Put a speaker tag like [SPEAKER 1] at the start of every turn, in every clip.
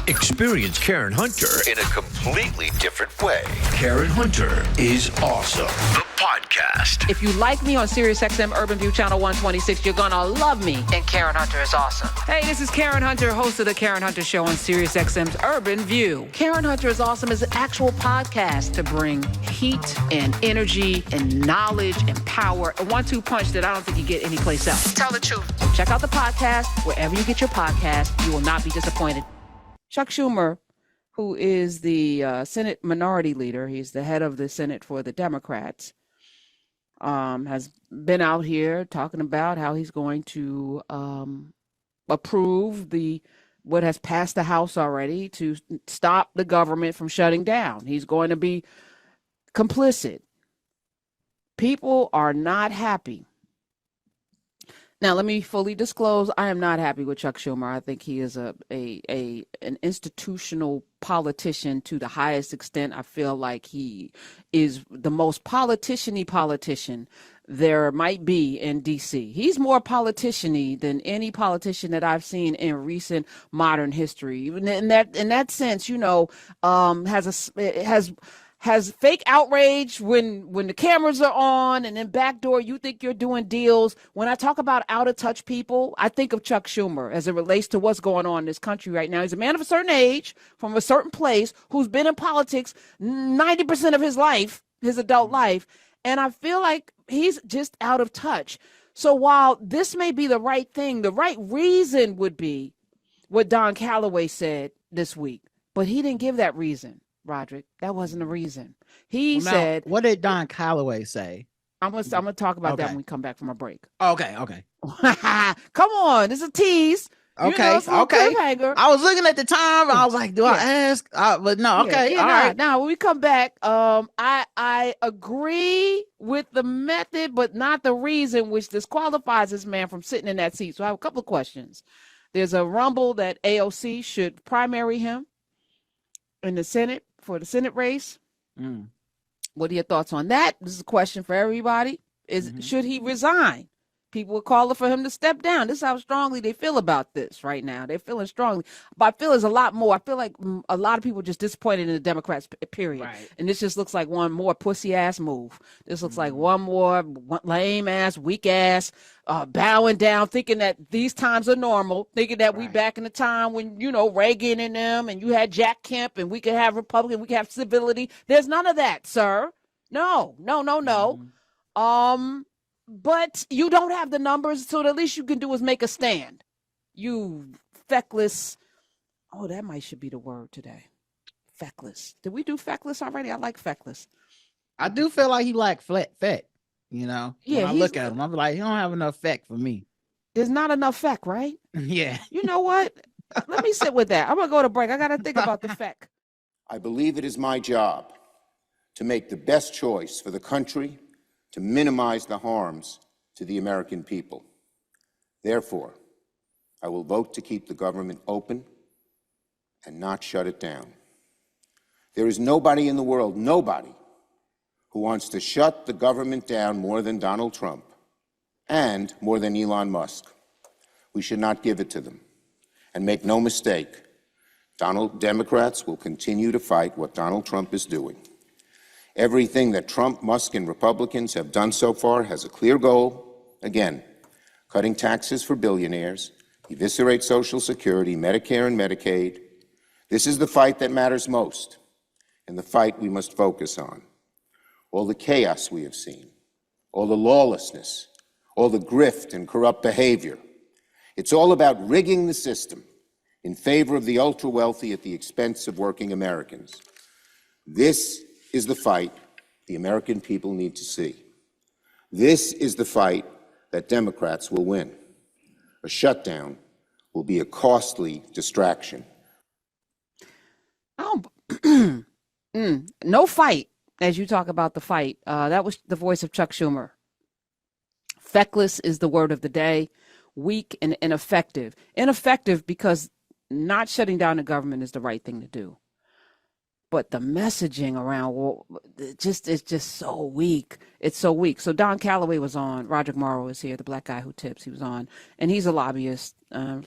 [SPEAKER 1] Experience Karen Hunter
[SPEAKER 2] in a completely different way.
[SPEAKER 1] Karen Hunter is awesome. The podcast.
[SPEAKER 3] If you like me on SiriusXM Urban View Channel 126, you're going to love me. And Karen Hunter is awesome. Hey, this is Karen Hunter, host of The Karen Hunter Show on SiriusXM's Urban View. Karen Hunter is awesome is an actual podcast to bring heat and energy and knowledge and power. A 1-2 punch that I don't think you get anyplace else. Tell the truth. Check out the podcast wherever you get your podcast. You will not be disappointed. Chuck Schumer, who is the Senate Minority Leader, he's the head of the Senate for the Democrats, has been out here talking about how he's going to approve what has passed the House already to stop the government from shutting down. He's going to be complicit. People are not happy. Now, let me fully disclose, I am not happy with Chuck Schumer. I think he is an institutional politician to the highest extent. I feel like he is the most politician-y politician there might be in D.C. He's more politician-y than any politician that I've seen in recent modern history. Even in that sense, you know, has fake outrage when the cameras are on, and then backdoor you think you're doing deals. When I talk about out of touch people, I think of Chuck Schumer as it relates to what's going on in this country right now. He's a man of a certain age from a certain place who's been in politics 90% of his life, his adult life. And I feel like he's just out of touch. So while this may be the right thing, the right reason would be what Don Calloway said this week, but he didn't give that reason. Roderick, that wasn't a reason. He said,
[SPEAKER 4] what did Don Calloway say?
[SPEAKER 3] I'm gonna talk about that when we come back from a break.
[SPEAKER 4] Okay.
[SPEAKER 3] Come on, it's a tease.
[SPEAKER 4] Okay, okay. I was looking at the time. I was like, do I ask? But no, okay. All right.
[SPEAKER 3] Now, when we come back, I agree with the method, but not the reason, which disqualifies this man from sitting in that seat. So I have a couple of questions. There's a rumble that AOC should primary him in the Senate for the Senate race. What are your thoughts on that? This is a question for everybody. Should he resign? People are calling for him to step down. This is how strongly they feel about this right now. They're feeling strongly. But I feel there's a lot more. I feel like a lot of people are just disappointed in the Democrats, period. Right. And this just looks like one more pussy-ass move. This looks like one more lame-ass, weak-ass, bowing down, thinking that these times are normal, thinking that we back in the time when, you know, Reagan and them, and you had Jack Kemp, and we could have Republican, we could have civility. There's none of that, sir. No. But you don't have the numbers, so the least you can do is make a stand. You feckless. Oh, that should be the word today. Feckless. Did we do feckless already? I like feckless.
[SPEAKER 4] I do feel like he like feck, you know?
[SPEAKER 3] Yeah.
[SPEAKER 4] When I look at him, I'm like, he don't have enough feck for me.
[SPEAKER 3] There's not enough feck, right?
[SPEAKER 4] Yeah.
[SPEAKER 3] You know what? Let me sit with that. I'm going to go to break. I got to think about the feck.
[SPEAKER 5] I believe it is my job to make the best choice for the country, to minimize the harms to the American people. Therefore, I will vote to keep the government open and not shut it down. There is nobody in the world, nobody, who wants to shut the government down more than Donald Trump and more than Elon Musk. We should not give it to them. And make no mistake, Democrats will continue to fight what Donald Trump is doing. Everything that Trump, Musk, and Republicans have done so far has a clear goal. Again, cutting taxes for billionaires, eviscerate Social Security, Medicare, and Medicaid. This is the fight that matters most, and the fight we must focus on. All the chaos we have seen, all the lawlessness, all the grift and corrupt behavior. It's all about rigging the system in favor of the ultra-wealthy at the expense of working Americans. This is the fight the American people need to see. This is the fight that Democrats will win. A shutdown will be a costly distraction.
[SPEAKER 3] No fight, as you talk about the fight. That was the voice of Chuck Schumer. Feckless is the word of the day. Weak and ineffective. Ineffective because not shutting down the government is the right thing to do. But the messaging around it's just so weak. It's so weak. So Don Calloway was on. Roderick Morrow is here, the black guy who tips. He was on. And he's a lobbyist,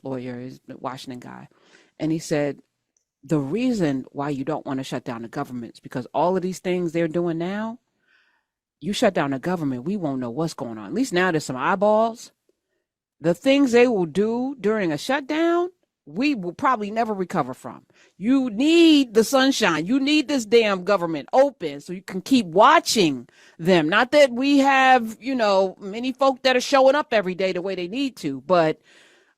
[SPEAKER 3] lawyer. He's a Washington guy. And he said, the reason why you don't want to shut down the government is because all of these things they're doing now, you shut down the government, we won't know what's going on. At least now there's some eyeballs. The things they will do during a shutdown, we will probably never recover from. You need the sunshine. You need this damn government open so you can keep watching them. Not that we have, many folk that are showing up every day the way they need to, but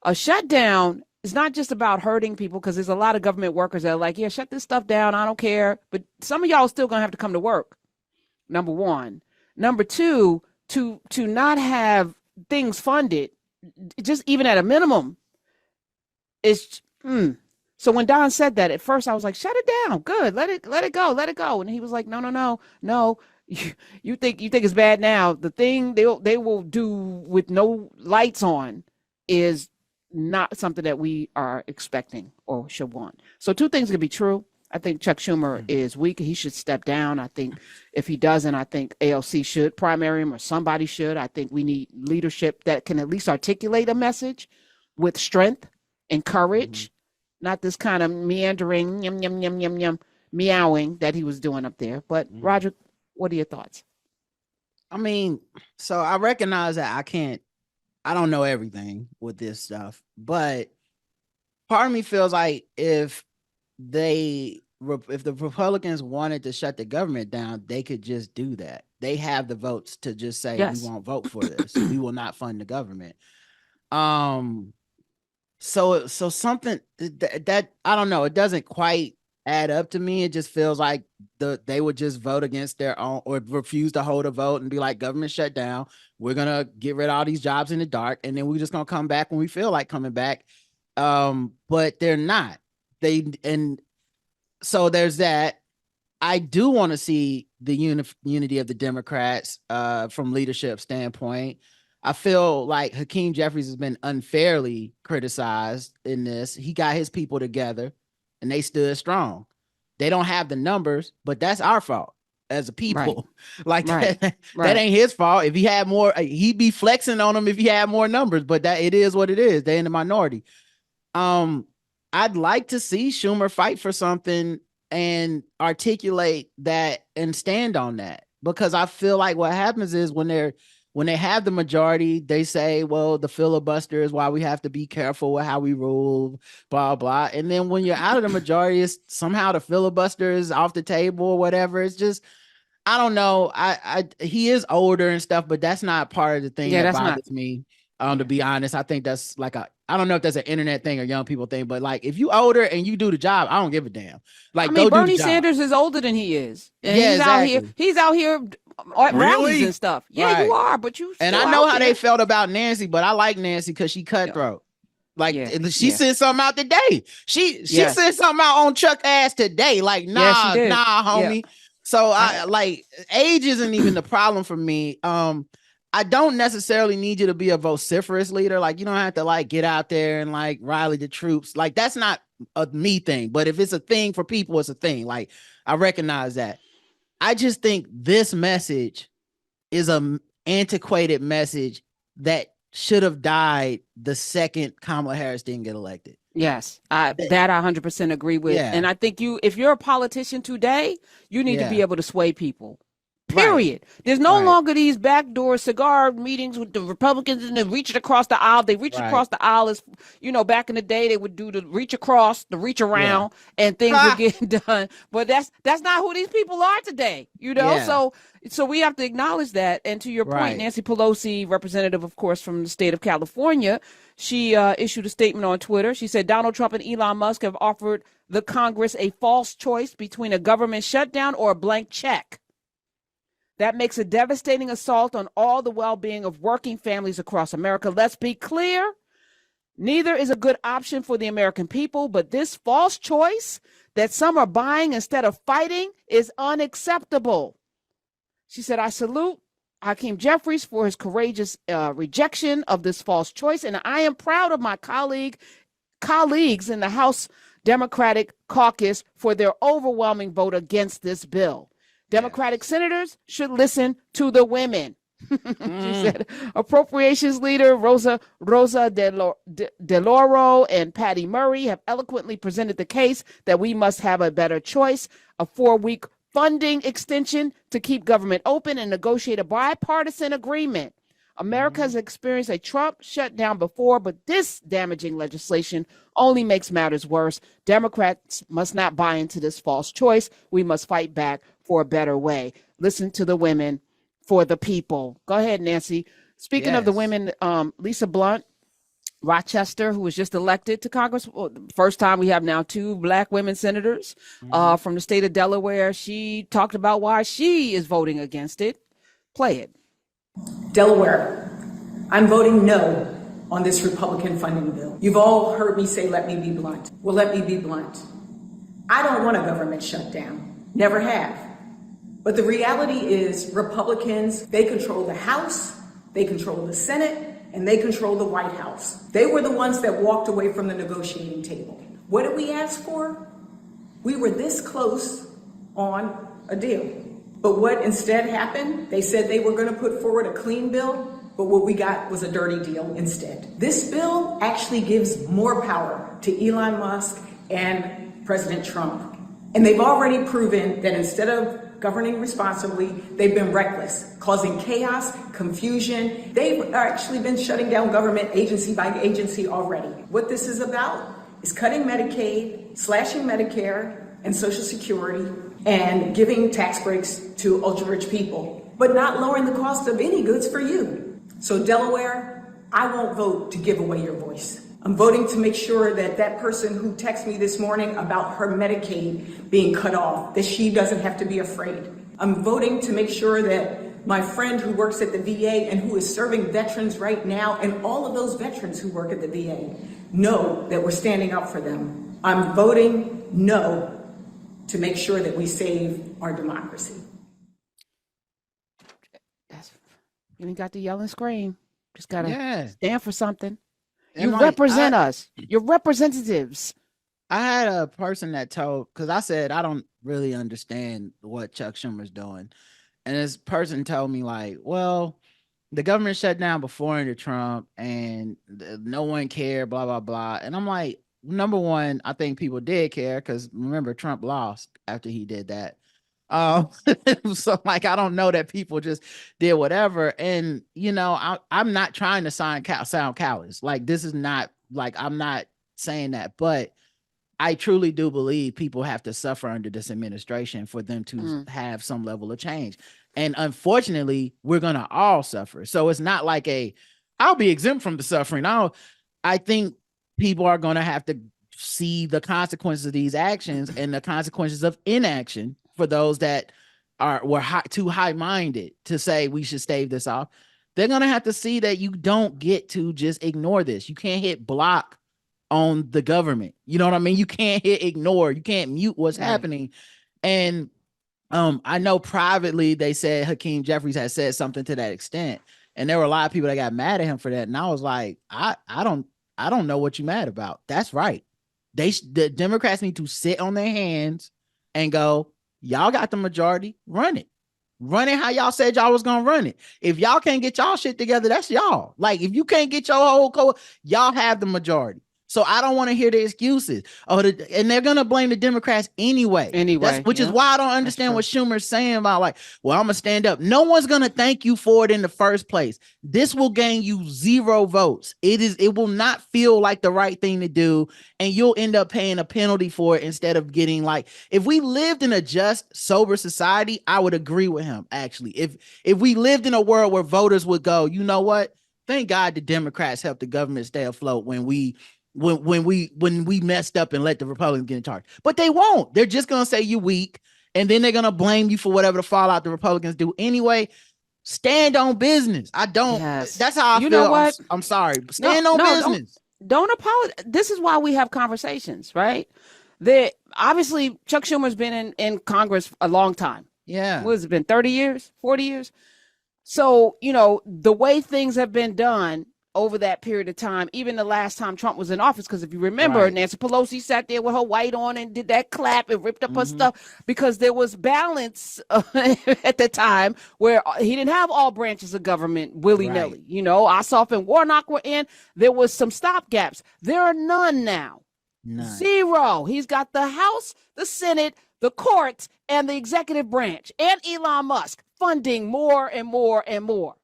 [SPEAKER 3] a shutdown is not just about hurting people, because there's a lot of government workers that are like, yeah, shut this stuff down. I don't care. But some of y'all are still going to have to come to work. Number one. Number two, to not have things funded, just even at a minimum, is So when Don said that, at first I was like, shut it down. Good. Let it go. And he was like, no. You think it's bad now. The thing they will do with no lights on is not something that we are expecting or should want. So two things can be true. I think Chuck Schumer is weak. He should step down. I think if he doesn't, I think AOC should primary him, or somebody should. I think we need leadership that can at least articulate a message with strength and courage, not this kind of meandering, yum, meowing that he was doing up there. But Roger, what are your thoughts?
[SPEAKER 4] I mean, so I recognize that I don't know everything with this stuff, but part of me feels like if the Republicans wanted to shut the government down, they could just do that. They have the votes to just say, yes, we won't vote for this. We will not fund the government. So something that I don't know, it doesn't quite add up to me. It just feels like they would just vote against their own, or refuse to hold a vote and be like, government shut down. We're gonna get rid of all these jobs in the dark, and then we're just gonna come back when we feel like coming back. But they're not. So there's that. I do want to see the unity of the Democrats from leadership standpoint. I feel like Hakeem Jeffries has been unfairly criticized in this. He got his people together and they stood strong. They don't have the numbers, but that's our fault as a people. Right. That ain't his fault. If he had more, he'd be flexing on them if he had more numbers, but that it is what it is. They're in the minority. I'd like to see Schumer fight for something and articulate that and stand on that, because I feel like what happens is when they have the majority, they say, well, the filibuster is why we have to be careful with how we rule, blah, blah. And then when you're out of the majority, it's somehow the filibuster is off the table or whatever. It's just, I don't know. He is older and stuff, but that's not part of the thing that bothers me. To be honest, I think that's like I don't know if that's an internet thing or young people thing, but like if you older and you do the job, I don't give a damn. Like, I mean,
[SPEAKER 3] Bernie Sanders is older than he is. And he's out here at rallies and stuff. Yeah, right. You are, but you.
[SPEAKER 4] And I know how they felt about Nancy, but I like Nancy because she cutthroat. Like she said something out today. She said something out on Chuck ass today. Like, nah, homie. Yeah. So I like age isn't even the problem for me. I don't necessarily need you to be a vociferous leader. Like, you don't have to like get out there and like rally the troops. Like, that's not a me thing. But if it's a thing for people, it's a thing. Like, I recognize that. I just think this message is an antiquated message that should have died the second Kamala Harris didn't get elected.
[SPEAKER 3] Yes, that I 100% agree with. Yeah. And I think if you're a politician today, you need to be able to sway people. Period. Right. There's no longer these backdoor cigar meetings with the Republicans and then reaching across the aisle. They reach across the aisle as, back in the day, they would do the reach across, the reach around, and things would get done. But that's not who these people are today, So we have to acknowledge that. And to your point, Nancy Pelosi, representative, of course, from the state of California, she issued a statement on Twitter. She said, Donald Trump and Elon Musk have offered the Congress a false choice between a government shutdown or a blank check. That makes a devastating assault on all the well-being of working families across America. Let's be clear. Neither is a good option for the American people, but this false choice that some are buying instead of fighting is unacceptable. She said, I salute Hakeem Jeffries for his courageous rejection of this false choice, and I am proud of my colleagues in the House Democratic caucus for their overwhelming vote against this bill. Democratic senators should listen to the women. She said appropriations leader Rosa DeLauro and Patty Murray have eloquently presented the case that we must have a better choice, a 4-week funding extension to keep government open and negotiate a bipartisan agreement. America has experienced a Trump shutdown before, but this damaging legislation only makes matters worse. Democrats must not buy into this false choice. We must fight back for a better way. Listen to the women for the people. Go ahead, Nancy. Speaking of the women, Lisa Blunt Rochester, who was just elected to Congress, well, first time we have now 2 Black women senators from the state of Delaware. She talked about why she is voting against it. Play it.
[SPEAKER 6] Delaware, I'm voting no on this Republican funding bill. You've all heard me say, let me be blunt. Well, let me be blunt. I don't want a government shutdown. Never have. But the reality is Republicans, they control the House, they control the Senate, and they control the White House. They were the ones that walked away from the negotiating table. What did we ask for? We were this close on a deal. But what instead happened? They said they were going to put forward a clean bill, but what we got was a dirty deal instead. This bill actually gives more power to Elon Musk and President Trump. And they've already proven that instead of governing responsibly, they've been reckless, causing chaos, confusion. They've actually been shutting down government agency by agency already. What this is about is cutting Medicaid, slashing Medicare and Social Security, and giving tax breaks to ultra-rich people, but not lowering the cost of any goods for you. So Delaware, I won't vote to give away your voice. I'm voting to make sure that that person who texted me this morning about her Medicaid being cut off, that she doesn't have to be afraid. I'm voting to make sure that my friend who works at the VA and who is serving veterans right now, and all of those veterans who work at the VA, know that we're standing up for them. I'm voting no to make sure that we save our democracy.
[SPEAKER 3] You ain't got to yell and scream. Just got to stand for something.
[SPEAKER 4] And
[SPEAKER 3] you represent us. You're representatives.
[SPEAKER 4] I had a person that told, because I said, I don't really understand what Chuck Schumer's doing. And this person told me like, well, the government shut down before under Trump and no one cared, blah, blah, blah. And I'm like, number one, I think people did care because remember, Trump lost after he did that. So like, I don't know that people just did whatever. And, you know, I'm not trying to sound callous. Like, this is not like, I'm not saying that, but I truly do believe people have to suffer under this administration for them to have some level of change. And unfortunately, we're going to all suffer. So it's not like I'll be exempt from the suffering. I think people are going to have to see the consequences of these actions and the consequences of inaction for those that were too high-minded to say we should stave this off. They're going to have to see that you don't get to just ignore this. You can't hit block on the government. You know what I mean? You can't hit ignore. You can't mute what's happening. And I know privately they said Hakeem Jeffries had said something to that extent. And there were a lot of people that got mad at him for that. And I was like, I don't know what you're mad about. That's right. The Democrats need to sit on their hands and go, y'all got the majority, run it. Run it how y'all said y'all was going to run it. If y'all can't get y'all shit together, that's y'all. Like, if you can't get your whole code, y'all have the majority. So I don't want to hear the excuses. And they're going to blame the Democrats anyway. Which is why I don't understand what Schumer's saying about like, well, I'm going to stand up. No one's going to thank you for it in the first place. This will gain you 0 votes. It will not feel like the right thing to do. And you'll end up paying a penalty for it instead of getting like, if we lived in a just, sober society, I would agree with him. Actually, if we lived in a world where voters would go, you know what? Thank God the Democrats helped the government stay afloat when we messed up and let the Republicans get in charge. But they won't. They're just going to say you weak, and then they're going to blame you for whatever the fallout the Republicans do anyway. Stand on business. I don't. Yes. That's how I feel. Know what? I'm sorry. Stand on business.
[SPEAKER 3] Don't apologize. This is why we have conversations, right? Obviously, Chuck Schumer's been in Congress a long time.
[SPEAKER 4] Yeah.
[SPEAKER 3] What has it been, 30 years, 40 years? So, you know, the way things have been done, over that period of time, even the last time Trump was in office. Because if you remember,
[SPEAKER 4] Right.
[SPEAKER 3] Nancy Pelosi sat there with her white on and did that clap and ripped up her stuff because there was balance at the time where he didn't have all branches of government willy-nilly.
[SPEAKER 4] Right.
[SPEAKER 3] You know, Ossoff and Warnock were in. There was some stopgaps. There are none now.
[SPEAKER 4] None.
[SPEAKER 3] Zero. He's got the House, the Senate, the courts, and the executive branch, and Elon Musk funding more and more and more.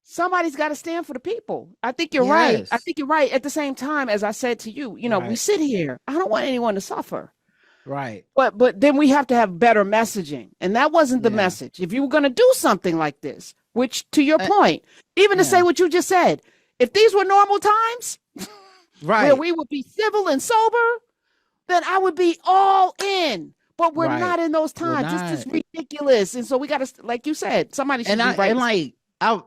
[SPEAKER 3] Somebody's got to stand for the people. I think you're right. I think you're right. At the same time, as I said to you, you know, we sit here. I don't want anyone to suffer.
[SPEAKER 4] Right.
[SPEAKER 3] But then we have to have better messaging. And that wasn't the message. If you were going to do something like this, which to your point, even to say what you just said, if these were normal times, where we would be civil and sober, then I would be all in. But we're not in those times. It's just ridiculous. And so we got to, like you said, somebody should be right.
[SPEAKER 4] And like,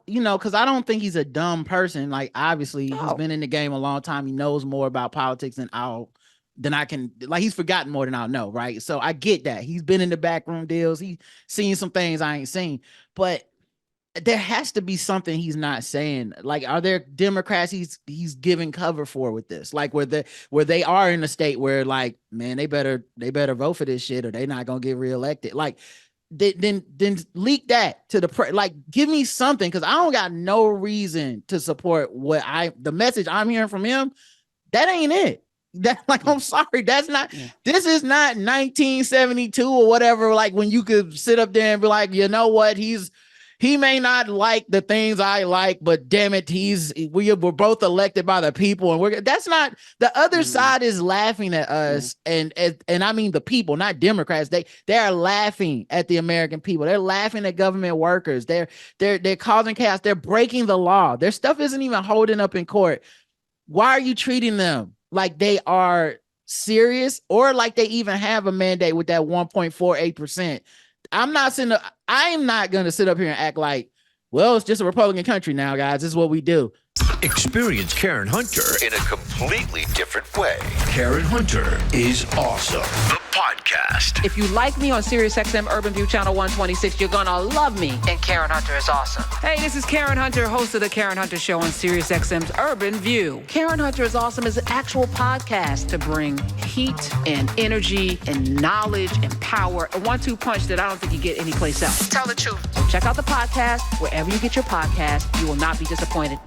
[SPEAKER 4] you know, because I don't think he's a dumb person. Like, obviously, he's been in the game a long time. He knows more about politics than I can. Like, he's forgotten more than I'll know, right? So I get that. He's been in the backroom deals. He's seen some things I ain't seen. But there has to be something he's not saying. Like, are there Democrats he's giving cover for with this? Like, where they are in a state where, like, man, they better vote for this shit or they're not gonna get reelected. Like, then leak that to the like, give me something, because I don't got no reason to support the message I'm hearing from him. That ain't it. That, like, I'm sorry, that's not. This is not 1972 or whatever. Like, when you could sit up there and be like, you know what, he may not like the things I like, but damn it, we're both elected by the people, and that's not. The other side is laughing at us, and I mean the people, not Democrats. They are laughing at the American people. They're laughing at government workers. They're causing chaos. They're breaking the law. Their stuff isn't even holding up in court. Why are you treating them like they are serious, or like they even have a mandate with that 1.48%? I'm not going to sit up here and act like, well, it's just a Republican country now, guys. This is what we do.
[SPEAKER 1] Experience Karen Hunter
[SPEAKER 2] in a completely different way.
[SPEAKER 1] Karen Hunter is awesome. The podcast.
[SPEAKER 3] If you like me on SiriusXM Urban View Channel 126, you're going to love me. And Karen Hunter is awesome. Hey, this is Karen Hunter, host of The Karen Hunter Show on SiriusXM's Urban View. Karen Hunter is awesome is an actual podcast to bring heat and energy and knowledge and power. A 1-2 punch that I don't think you get anyplace else. Tell the truth. So check out the podcast wherever you get your podcast. You will not be disappointed.